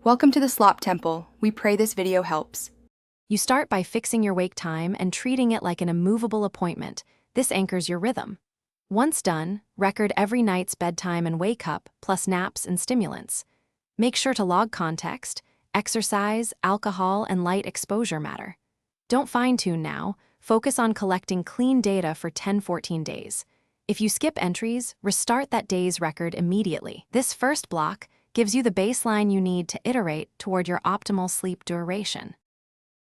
Welcome to the Slop Temple. We pray this video helps. You start by fixing your wake time and treating it like an immovable appointment. This anchors your rhythm. Once done, record every night's bedtime and wake up, plus naps and stimulants. Make sure to log context, exercise, alcohol, and light exposure matter. Don't fine-tune now. Focus on collecting clean data for 10-14 days. If you skip entries, restart that day's record immediately. This first block gives you the baseline you need to iterate toward your optimal sleep duration.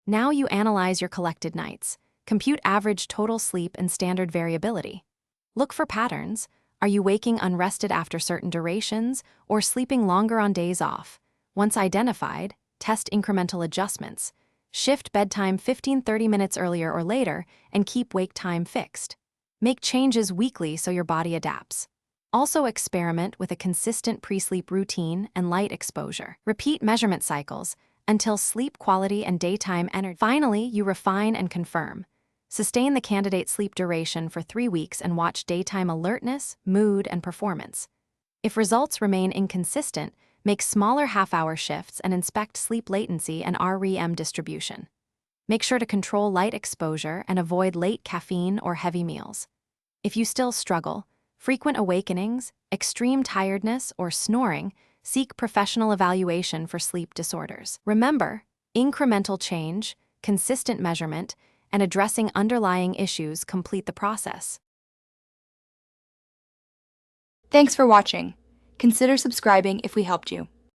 Now you analyze your collected nights. Compute average total sleep and standard variability. Look for patterns. Are you waking unrested after certain durations or sleeping longer on days off? Once identified, test incremental adjustments. Shift bedtime 15-30 minutes earlier or later and keep wake time fixed. Make changes weekly so your body adapts. Also experiment with a consistent pre-sleep routine and light exposure. Repeat measurement cycles until sleep quality and daytime energy. Finally, you refine and confirm. Sustain the candidate's sleep duration for 3 weeks and watch daytime alertness, mood, and performance. If results remain inconsistent, make smaller half-hour shifts and inspect sleep latency and REM distribution. Make sure to control light exposure and avoid late caffeine or heavy meals. If you still struggle, frequent awakenings, extreme tiredness, or snoring, seek professional evaluation for sleep disorders. Remember, incremental change, consistent measurement, and addressing underlying issues complete the process. Thanks for watching. Consider subscribing if we helped you.